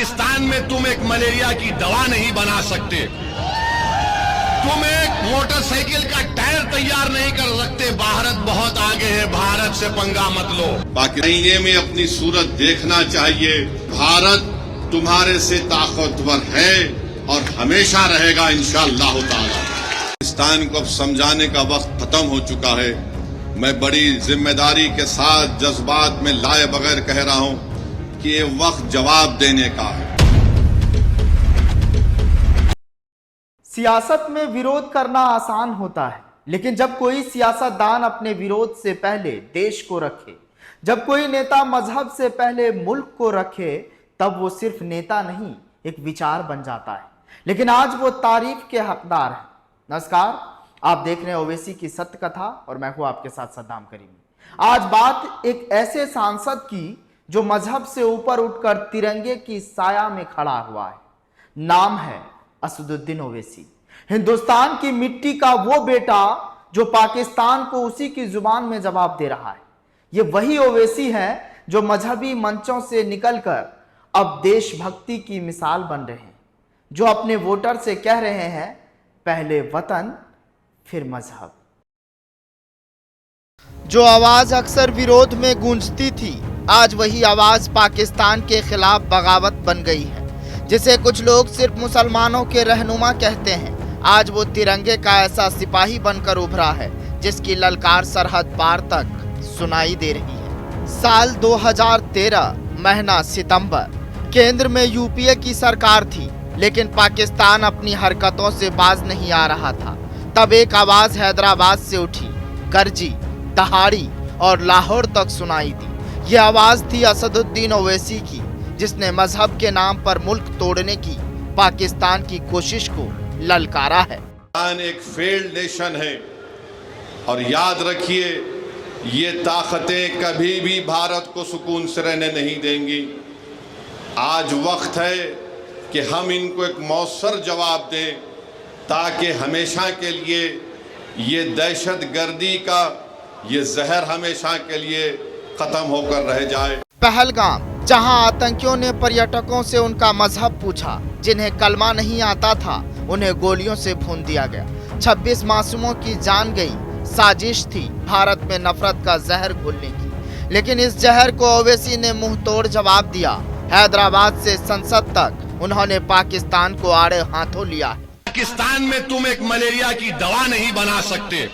पाकिस्तान में तुम एक मलेरिया की दवा नहीं बना सकते, तुम एक मोटरसाइकिल का टायर तैयार नहीं कर सकते। भारत बहुत आगे है, भारत से पंगा मत लो। पाकिस्तान में अपनी सूरत देखना चाहिए। भारत तुम्हारे से ताकतवर है और हमेशा रहेगा इंशाअल्लाह ताला। पाकिस्तान को अब समझाने का वक्त खत्म हो चुका है। मैं बड़ी जिम्मेदारी के साथ जज्बात में लाए बगैर कह रहा हूं कि ये वक्त जवाब देने का है। सियासत में विरोध करना आसान होता है, लेकिन जब कोई सियासतदान अपने विरोध से पहले देश को रखे, जब कोई नेता मजहब से पहले मुल्क को रखे, तब वो सिर्फ नेता नहीं, एक विचार बन जाता है। लेकिन आज वो तारीफ के हकदार हैं। नमस्कार, आप देख रहे हैं ओवैसी की सत्य कथा और मैं हूं आपके साथ सद्दाम करीमी। आज बात एक ऐसे सांसद की जो मजहब से ऊपर उठकर तिरंगे की साया में खड़ा हुआ है। नाम है असदुद्दीन ओवैसी। हिंदुस्तान की मिट्टी का वो बेटा जो पाकिस्तान को उसी की जुबान में जवाब दे रहा है। ये वही ओवैसी है जो मजहबी मंचों से निकलकर अब देशभक्ति की मिसाल बन रहे हैं, जो अपने वोटर से कह रहे हैं पहले वतन फिर मजहब। जो आवाज अक्सर विरोध में गूंजती थी, आज वही आवाज पाकिस्तान के खिलाफ बगावत बन गई है। जिसे कुछ लोग सिर्फ मुसलमानों के रहनुमा कहते हैं, आज वो तिरंगे का ऐसा सिपाही बनकर उभरा है जिसकी ललकार सरहद पार तक सुनाई दे रही है। साल 2013 महीना सितंबर, केंद्र में यूपीए की सरकार थी, लेकिन पाकिस्तान अपनी हरकतों से बाज नहीं आ रहा था। तब एक आवाज हैदराबाद से उठी, गरजी, दहाड़ी और लाहौर तक सुनाई दी। ये आवाज थी असदुद्दीन ओवैसी की, जिसने मजहब के नाम पर मुल्क तोड़ने की पाकिस्तान की कोशिश को ललकारा है। पाकिस्तान एक फेल्ड नेशन है और याद रखिए, ये ताकतें कभी भी भारत को सुकून से रहने नहीं देंगी। आज वक्त है कि हम इनको एक मौसर जवाब दें, ताकि हमेशा के लिए ये दहशतगर्दी का ये जहर हमेशा के लिए खत्म होकर रह जाए। पहलगाम, जहां आतंकियों ने पर्यटकों से उनका मजहब पूछा, जिन्हें कलमा नहीं आता था उन्हें गोलियों से भून दिया गया। 26 मासूमों की जान गई। साजिश थी भारत में नफरत का जहर घोलने की, लेकिन इस जहर को ओवैसी ने मुंह तोड़ जवाब दिया। हैदराबाद से संसद तक उन्होंने पाकिस्तान को आड़े हाथों लिया है। पाकिस्तान में तुम एक मलेरिया की दवा नहीं बना सकते,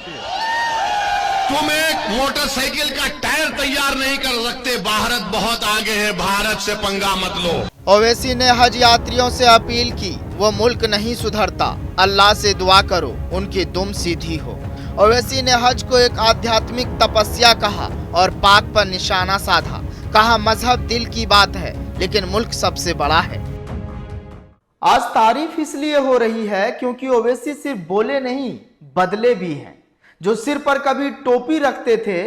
तुम एक मोटरसाइकिल का टायर तैयार नहीं कर सकते। भारत बहुत आगे है, भारत से पंगा मत लो। ओवैसी ने हज यात्रियों से अपील की, वो मुल्क नहीं सुधरता, अल्लाह से दुआ करो उनकी दुम सीधी हो। ओवैसी ने हज को एक आध्यात्मिक तपस्या कहा और पाक पर निशाना साधा। कहा मजहब दिल की बात है, लेकिन मुल्क सबसे बड़ा है। आज तारीफ इसलिए हो रही है क्योंकि ओवैसी सिर्फ बोले नहीं, बदले भी हैं। जो सिर पर कभी टोपी रखते थे,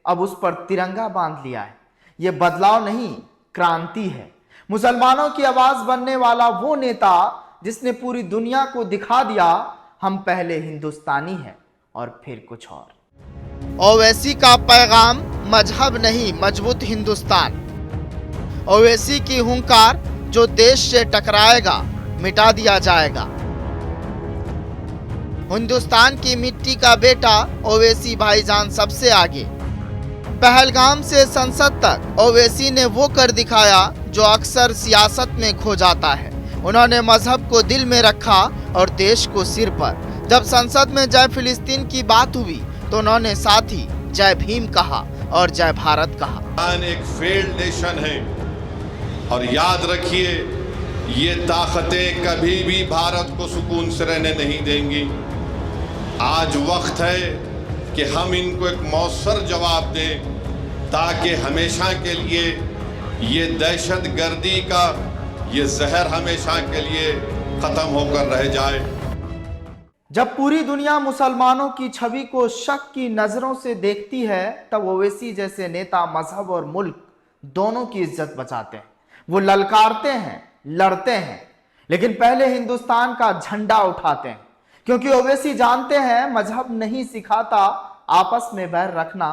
अब उस पर तिरंगा बांध लिया है। यह बदलाव नहीं, क्रांति है। मुसलमानों की आवाज बनने वाला वो नेता जिसने पूरी दुनिया को दिखा दिया हम पहले हिंदुस्तानी हैं और फिर कुछ और। ओवैसी का पैगाम मजहब नहीं, मजबूत हिंदुस्तान। ओवैसी की हुंकार, जो देश से टकराएगा मिटा दिया जाएगा। हिंदुस्तान की मिट्टी का बेटा ओवैसी भाईजान सबसे आगे। पहलगाम से संसद तक ओवैसी ने वो कर दिखाया जो अक्सर सियासत में खो जाता है। उन्होंने मजहब को दिल में रखा और देश को सिर पर। जब संसद में जय फिलिस्तीन की बात हुई तो उन्होंने साथ ही जय भीम कहा और जय भारत कहा। पाकिस्तान एक फेल्ड नेशन है और याद रखिए, ये ताकतें कभी भी भारत को सुकून से रहने नहीं देंगी। आज वक्त है कि हम इनको एक मौसर जवाब दें, ताकि हमेशा के लिए ये दहशतगर्दी का ये जहर हमेशा के लिए खत्म होकर रह जाए। जब पूरी दुनिया मुसलमानों की छवि को शक की नजरों से देखती है, तब ओवैसी जैसे नेता मजहब और मुल्क दोनों की इज्जत बचाते हैं। वो ललकारते हैं, लड़ते हैं, लेकिन पहले हिंदुस्तान का झंडा उठाते हैं, क्योंकि ओवैसी जानते हैं मजहब नहीं सिखाता आपस में बैर रखना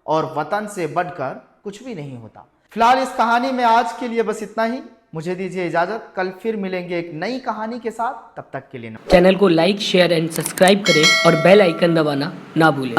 और वतन से बढ़कर कुछ भी नहीं होता। फिलहाल इस कहानी में आज के लिए बस इतना ही। मुझे दीजिए इजाजत, कल फिर मिलेंगे एक नई कहानी के साथ, तब तक के लिए चैनल को लाइक शेयर एंड सब्सक्राइब करें और बेल आइकन दबाना ना भूलें।